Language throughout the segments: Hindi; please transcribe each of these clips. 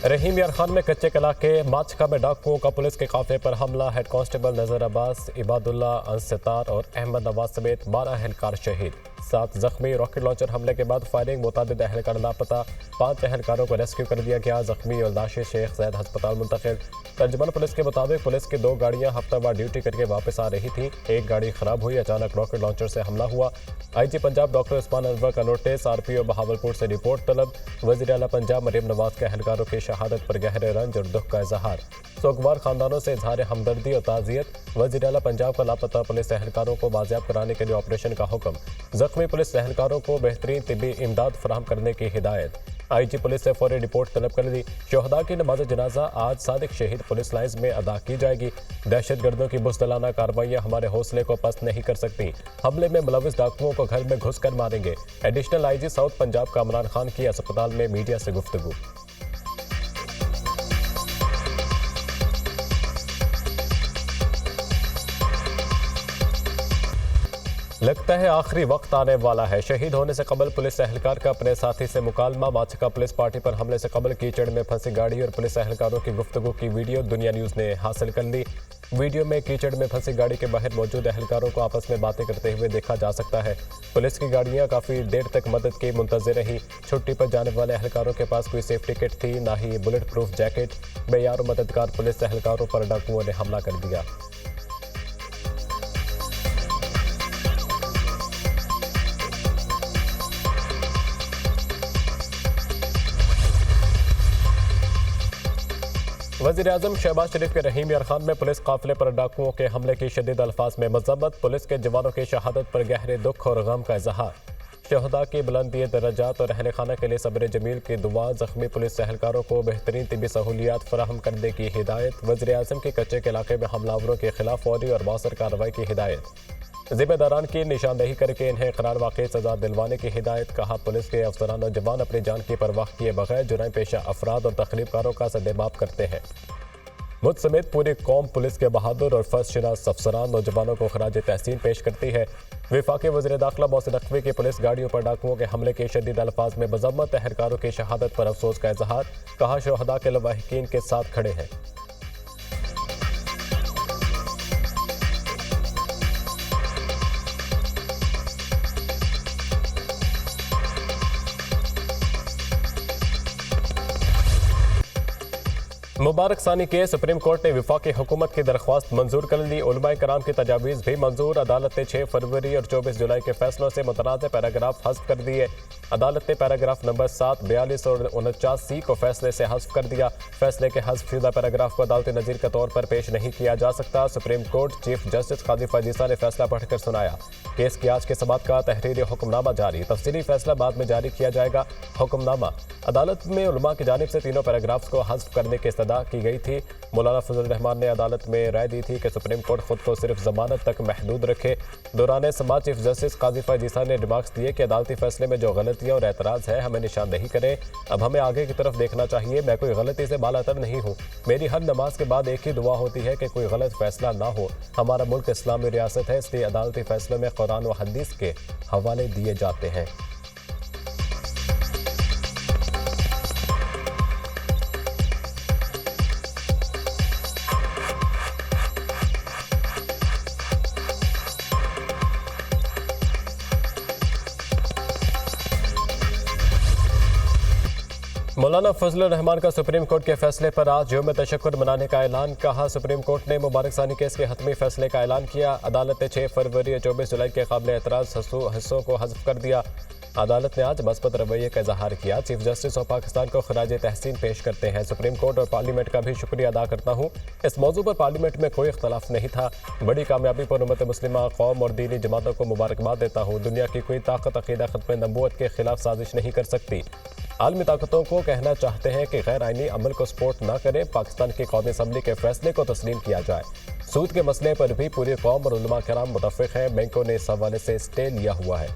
रहीम यार खान में कच्चे कला के माचका में डाकुओं का पुलिस के काफिले पर हमला। हेड कांस्टेबल नजर अब्बास, इबादुल्ला, अंसतार और अहमद नवाज समेत 12 एहलकार शहीद, 7 जख्मी। रॉकेट लॉन्चर हमले के बाद फायरिंग, मुताबिद एहलकार लापता, 5 एहलकारों को रेस्क्यू कर दिया गया। जख्मी और लाशें शेख जैद अस्पताल मुंतकिल। तर्जुमान पुलिस के मुताबिक पुलिस की 2 गाड़ियां हफ्तावार ड्यूटी करके वापस आ रही थी। एक गाड़ी खराब हुई, अचानक रॉकेट लॉन्चर से हमला हुआ। IG पंजाब डॉक्टर उस्मान अनवर का नोटिस, RPO बहावलपुर से रिपोर्ट तलब। वज़ीर आला पंजाब मरीम नवाज के एहलकारों की शहादत पर गहरे रंज और दुख का इजहार। सोगवार खानदानों से इजहार हमदर्दी और ताज़ियत। वज़ीर आला पंजाब का लापता पुलिस एहलकारों को बाजियाब कराने के लिए ऑपरेशन का हुक्म। जख्मी पुलिस एहलकारों को बेहतरीन तिब्बी इमदाद फराहम करने की हिदायत। IG पुलिस से फौरी रिपोर्ट तलब कर दी। शोहदा की नमाज जनाजा आज सादिक शहीद पुलिस लाइन्स में अदा की जाएगी। दहशतगर्दों की बुज़दिलाना कार्रवाइयाँ हमारे हौसले को पस्त नहीं कर सकती। हमले में मुलविस डाकुओं को घर में घुस कर मारेंगे। एडिशनल IG साउथ पंजाब का इमरान खान की अस्पताल में मीडिया से गुफ्तगू। लगता है आखिरी वक्त आने वाला है। शहीद होने से कबल पुलिस एहलकार का अपने साथी से मुकालमा। माचका पुलिस पार्टी पर हमले से कबल कीचड़ में फंसी गाड़ी और पुलिस एहलकारों की गुफ्तगू की वीडियो दुनिया न्यूज़ ने हासिल कर ली। वीडियो में कीचड़ में फंसी गाड़ी के बाहर मौजूद एहलकारों को आपस में बातें करते हुए देखा जा सकता है। पुलिस की गाड़ियां काफ़ी देर तक मदद की मुंतज़िर रही। छुट्टी पर जाने वाले एहलकारों के पास कोई सेफ्टी किट थी, ना ही बुलेट प्रूफ जैकेट। बेयार मददगार पुलिस एहलकारों पर डाकुओं ने हमला कर दिया। वज़ीर-ए-आज़म शहबाज शरीफ के रहीम यार खान में पुलिस काफिले पर डाकुओं के हमले की शदीद अल्फाज में मज़म्मत। पुलिस के जवानों की शहादत पर गहरे दुख और गम का इजहार। शहदा की बुलंदी दर्जात और अहल खाना के लिए सब्र जमील की दुआ। जख्मी पुलिस एहलकारों को बेहतरीन तिबी सहूलियात फराहम करने की हिदायत। वज़ीर-ए-आज़म के कच्चे के इलाके में हमलावरों के खिलाफ फौरी और मौसर कार्रवाई की हिदायत। जिम्मेदारान की निशानदेही करके इन्हें करार वाक़ई सजा दिलवाने की हिदायत। कहा पुलिस के अफसरान और जवान अपनी जान की परवाह किए बगैर जुर्म पेशा अफराद और तखरीबकारों का सदेबाप करते हैं। मुझ समेत पूरी कौम पुलिस के बहादुर और फर्जशनास अफसरान और जवानों को खराज तहसीन पेश करती है। वफाकी वज़ीर दाखिला मोहसिन नकवी की पुलिस गाड़ियों पर डाकुओं के हमले के शदीद अल्फाज में मज़म्मत। एहलकारों की शहादत पर अफसोस का इजहार। कहा शोहदा के लवाहिकीन के साथ खड़े हैं। मुबारक सानी के सुप्रीम कोर्ट ने वफाकी हुकूमत की दरख्वास्त मंजूर कर ली। उलमाए कराम की तजावीज़ भी मंजूर। अदालत ने 6 फरवरी और 24 जुलाई के फैसलों से मुतनाज़ पैराग्राफ हज़फ कर दिए। अदालत ने पैराग्राफ नंबर 7, 42 और 49C को फैसले से हज़फ कर दिया। फैसले के हज़फ शुदा पैराग्राफ को अदालती नज़ीर के तौर पर पेश नहीं किया जा सकता। सुप्रीम कोर्ट चीफ जस्टिस काजी फजीसा ने फैसला पढ़कर सुनाया। केस की आज के समाअत का तहरीरी हुक्मनामा जारी। तफसीली फैसला बाद में जारी किया जाएगा। हुक्मनामा अदालत में उलमा की जानिब से तीनों पैराग्राफ्स को हज़फ करने की इस्तदा की गई थी। मौलाना फजल रहमान ने अदालत में राय दी थी कि सुप्रीम कोर्ट खुद को सिर्फ जमानत तक महदूद रखे। दौरान समाअत चीफ जस्टिस काजी फजीसा ने रिमार्क्स दिए कि अदालती फैसले में जो गलतियाँ और एतराज़ है हमें निशानदेही करें। अब हमें आगे की तरफ देखना चाहिए। मैं कोई गलती से बालातर नहीं हूँ। मेरी हर नमाज के बाद एक ही दुआ होती है कि कोई गलत फैसला ना हो। हमारा मुल्क इस्लामी रियासत है, इसलिए अदालती फैसलों में कुरान व हदीस के हवाले दिए जाते हैं। मौलाना फजल रहमान का सुप्रीम कोर्ट के फैसले पर आज यौम तशक्कुर मनाने का ऐलान। कहा सुप्रीम कोर्ट ने मुबारक सानी केस के हतमी फैसले का ऐलान किया। अदालत ने 6 फरवरी और 24 जुलाई के काबिल एतराज़ हिस्सों को हज़फ कर दिया। अदालत ने आज मस्बत रवैये का इजहार किया। चीफ जस्टिस ऑफ पाकिस्तान को खराज तहसीन पेश करते हैं। सुप्रीम कोर्ट और पार्लियामेंट का भी शुक्रिया अदा करता हूँ। इस मौजू पर पार्लियामेंट में कोई इख्तलाफ नहीं था। बड़ी कामयाबी पर उम्मत मुस्लिमा कौम और दीनी जमातों को मुबारकबाद देता हूँ। दुनिया की कोई ताकत अकीदा खत्म नबूवत के खिलाफ साजिश नहीं कर सकती। आलमी ताकतों को कहना चाहते हैं कि गैर आइनी अमल को सपोर्ट न करें। पाकिस्तान की कौमी असम्बली के फैसले को तस्लीम किया जाए। सूद के मसले पर भी पूरी कौम और उलमा कराम मुतफ़िक़ हैं। बैंकों ने इस हवाले से स्टे लिया हुआ है।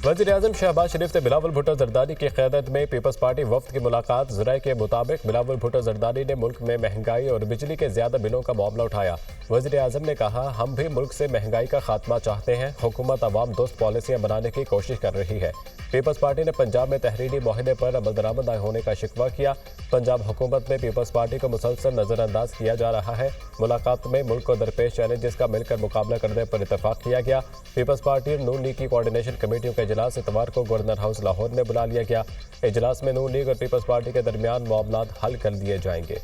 वज़ीर-ए-आज़म शहबाज शरीफ से बिलावल भुट्टो जरदारी की क़यादत में पीपल्स पार्टी वफ्द की मुलाकात। ज़राए के मुताबिक बिलावल भुट्टो जरदारी ने मुल्क में महंगाई और बिजली के ज़्यादा बिलों का मामला उठाया। वज़ीर-ए-आज़म ने कहा, हम भी मुल्क से महंगाई का खात्मा चाहते हैं। हुकूमत अवाम दोस्त पॉलिसियाँ बनाने की कोशिश कर रही है। पीपल्स पार्टी ने पंजाब में तहरीरी मुआहदे पर अमल दरामद न होने का शिकवा किया। पंजाब हुकूमत में पीपल्स पार्टी को मुसलसल नज़रअंदाज किया जा रहा है। मुलाकात में मुल्क को दरपेश चैलेंजेस का मिलकर मुकाबला करने पर इतफाक किया गया। पीपल्स पार्टी और नून लीग की कोऑर्डिनेशन कमेटियों का इजलास इतवार को गवर्नर हाउस लाहौर में बुला लिया गया। इजलास में नून लीग और पीपल्स पार्टी के दरमियान मामलात हल कर दिए जाएंगे।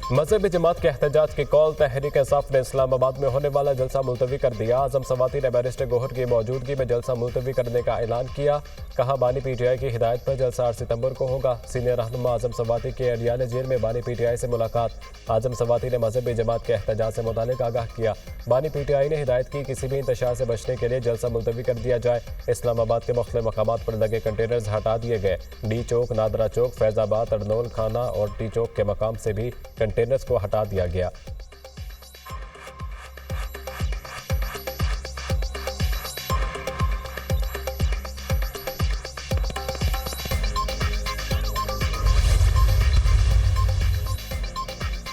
मजहबी जमात के एहतजाज की कॉल। तहरीक इंसाफ ने इस्लामाबाद में होने वाला जलसा मुलतवी कर दिया। आजम सवाती ने बैरिस्टर गोहर की मौजूदगी में जलसा मुलतवी करने का ऐलान किया। कहा, बानी पीटीआई की हिदायत पर जलसा 8 सितंबर को होगा। सीनियर रहनुमा आजम सवाती की अडियाला जेल में बानी पीटीआई से मुलाकात। आजम सवाती ने मजहबी जमात के एहतजाज से मुतालिक आगाह किया। बानी पीटीआई ने हिदायत की, किसी भी इंतशार से बचने के लिए जलसा मुलतवी कर दिया जाए। इस्लामाबाद के मुख्तलिफ मकामात पर लगे कंटेनर्स हटा दिए गए। डी चौक, नादरा चौक, फैजाबाद, अरनोल खाना और टी चौक के मकाम से भी कंटेनर्स को हटा दिया गया।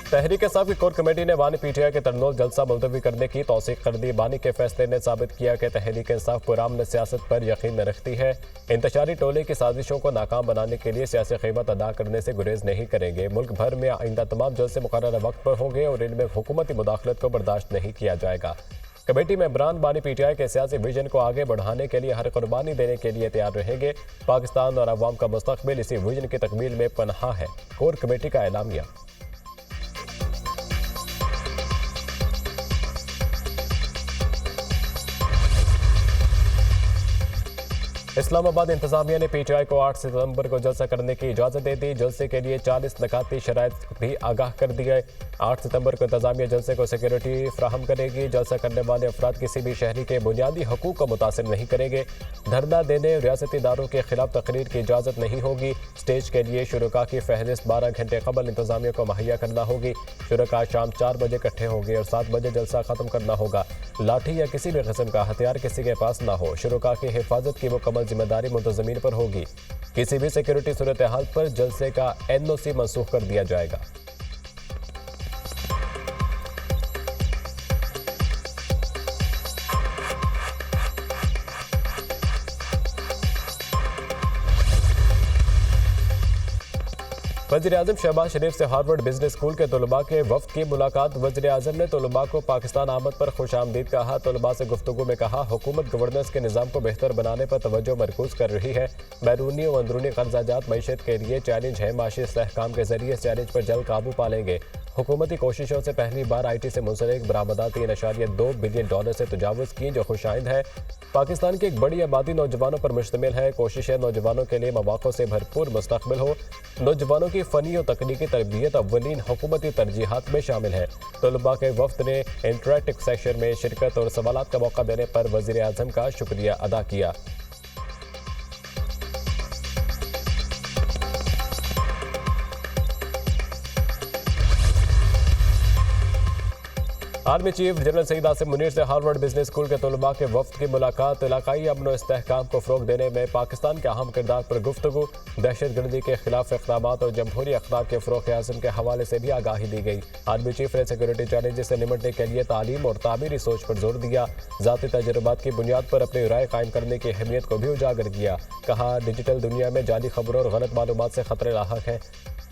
तहरीक इंसाफ की कोर कमेटी ने बानी पीटीआई के तरनोल जलसा मुलतवी करने की तौसीक कर दी। बानी के फैसले ने साबित किया कि तहरीक इंसाफ पुरअमन सियासत पर यकीन न रखती है। इंतशारी टोले की साजिशों को नाकाम बनाने के लिए सियासी कीमत अदा करने से गुरेज नहीं करेंगे। मुल्क भर में आइंदा तमाम जलसे मुकर्रर वक्त पर होंगे और इनमें हुकूमती मुदाखलत को बर्दाश्त नहीं किया जाएगा। कमेटी मेंबरान बानी पीटीआई के सियासी विजन को आगे बढ़ाने के लिए हर कुर्बानी देने के लिए तैयार रहेंगे। पाकिस्तान और अवाम का मुस्तकबिल इसी विजन की तकमील में पनहा है। कोर कमेटी का ऐलानिया। इस्लामाबाद इंतजामिया ने पीटीआई को 8 सितंबर को जलसा करने की इजाज़त दे दी। जलसे के लिए 40 नकाती शराइत भी आगाह कर दी गए। 8 सितंबर को इंतजामिया जलसे को सिक्योरिटी फ्राहम करेगी। जलसा करने वाले अफराद किसी भी शहरी के बुनियादी हकूक़ को मुतासिर नहीं करेंगे। धरना देने रियासती इदारों के खिलाफ तकरीर की इजाज़त नहीं होगी। स्टेज के लिए शुरका की फहरिस्त 12 घंटे कबल इंतजामिया को मुहैया करना होगी। शुरका शाम 4 बजे इकट्ठे होंगे और 7 बजे जलसा ख़त्म करना होगा। लाठी या किसी भी किस्म का हथियार किसी के पास ना हो। शुरका की हिफाजत की मुकम्मल जिम्मेदारी मुंतज़मीन पर होगी। किसी भी सिक्योरिटी सूरत हाल पर जलसे का एनओसी मनसूख कर दिया जाएगा। वज़ीर-ए-आज़म शहबाज शरीफ से हार्वर्ड बिजनेस स्कूल के तलबा के वफ्द की मुलाकात। वज़ीर-ए-आज़म ने तलबा को पाकिस्तान आमद पर खुशामदीद कहा। तलबा से गुफ्तगू में कहा, हुकूमत गवर्नेंस के निज़ाम को बेहतर बनाने पर तवज्जो मरकूज़ कर रही है। बैरूनी और अंदरूनी कर्जाजात मईशत के लिए चैलेंज है। माशी इस्तेहकाम के जरिए इस चैलेंज पर जल्द काबू पालेंगे। हुकूमती कोशिशों से पहली बार IT से मुंसलिक बरामदात $3.2 बिलियन से तजावुज़ की, जो खुशाइंद है। पाकिस्तान की एक बड़ी आबादी नौजवानों पर मुश्तमिल है। कोशिश है नौजवानों के लिए मौक़ों से भरपूर मुस्तक़बिल हो। नौजवानों की फ़नी और तकनीकी तरबियत अव्वलीन हुकूमती तरजीहात में शामिल है। तलबा के वफ्द ने इंटरैक्टिव सेशन में शिरकत और सवालात का मौका देने पर वज़ीर-ए-आज़म का शुक्रिया अदा किया। Army chief general Syed Asim Munir से हार्वर्ड बिजनेस स्कूल के तलबा के वफ्द की मुलाकात। इलाकाई अमन और इस्तेहकाम को फ़रोग़ देने में पाकिस्तान के अहम किरदार पर गुफ्तगू। दहशतगर्दी के खिलाफ इक़दाम और जमहूरी अखलाक के फ़रोग़ आज़म के हवाले से भी आगाही दी गई। आर्मी चीफ ने सिक्योरिटी चैलेंजेस से निपटने के लिए तालीम और तामीरी सोच पर जोर दिया। ज़ाती तजुर्बात की बुनियाद पर अपनी राय कायम करने की अहमियत को भी उजागर किया। कहा, डिजिटल दुनिया में जाली खबरों और गलत मालूमात से खतरे लाहक हैं।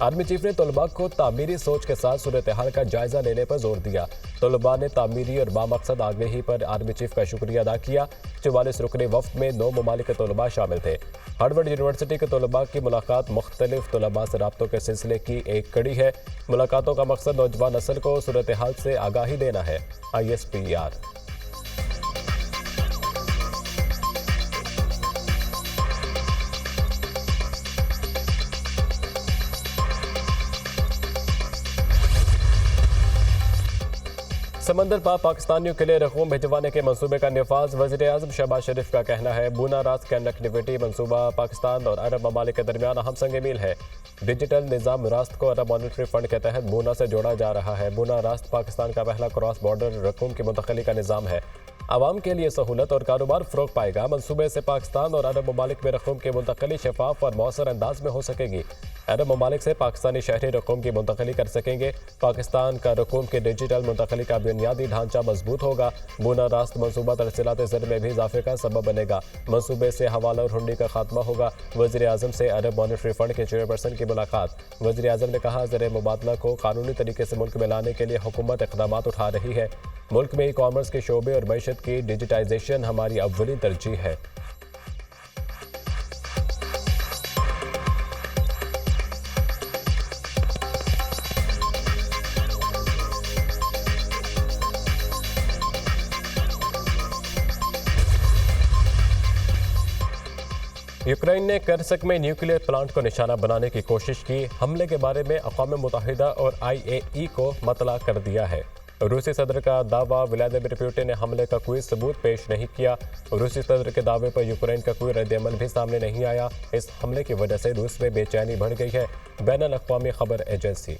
आर्मी चीफ ने तलबा को तामीरी सोच के साथ सूरत हाल का जायजा लेने पर जोर दिया। तलबा ने तामीरी और बामकसद आगही पर आर्मी चीफ का शुक्रिया अदा किया। 44 रुकनी वफ्द में 9 ममालिक के तलबा शामिल थे। हार्वर्ड यूनिवर्सिटी के तलबा की मुलाकात मुख्तलिफ तलबा से राब्तों के सिलसिले की एक कड़ी है। मुलाकातों का मकसद नौजवान नस्ल को सूरत हाल से आगाही देना है। ISPR। समंदर पार पाकिस्तानियों के लिए रकूम भिजवाने के मंसूबे का नफाज वज़ीर-ए-आज़म शहबाज शरीफ का कहना है। बूना रास्त कनेक्टिविटी मंसूबा पाकिस्तान और अरब ममालिक के दरमियान अहम संग मील है। डिजिटल निज़ाम रास्त को अरब मॉनिटरी फंड के तहत बूना से जोड़ा जा रहा है। बूना रास्त पाकिस्तान का पहला क्रॉस बॉर्डर रकूम की मुंतकली का निज़ाम है। आवाम के लिए सहूलत और कारोबार फ़रोग पाएगा। मंसूबे से पाकिस्तान और अरब ममालिक में रकूम की मुंतकली शफाफ और मौसर अंदाज में हो सकेगी। अरब ममालिक से पाकिस्तानी शहरी रकूम की मुंतकली कर सकेंगे। पाकिस्तान का रकूम की डिजिटल मुंतकली का बुनियादी ढांचा मजबूत होगा। बूना रास्त मनसूबा तरसीलात ज़र में भी इजाफे का सबब बनेगा। मनसूबे से हवाला और हुंडी का खात्मा होगा। वज़ीर-ए-आज़म से अरब मॉनिटरी फंड के चेयरपर्सन की मुलाकात। वज़ीर-ए-आज़म ने कहा, ज़र मुबादला को कानूनी तरीके से मुल्क में लाने के लिए हुकूमत इक़दाम उठा रही है। मुल्क में ई कॉमर्स के शोबे और मईशत की डिजिटाइजेशन हमारी अव्वली तरजीह है। यूक्रेन ने कर्सक में न्यूक्लियर प्लांट को निशाना बनाने की कोशिश की। हमले के बारे में अक़वाम मुत्तहिदा और IAEA को मतला कर दिया है। रूसी सदर का दावा, व्लादिमीर पुतिन ने हमले का कोई सबूत पेश नहीं किया। रूसी सदर के दावे पर यूक्रेन का कोई रद्द-ए-अमल भी सामने नहीं आया। इस हमले की वजह से रूस में बेचैनी बढ़ गई है। बैनुल अक़वामी खबर एजेंसी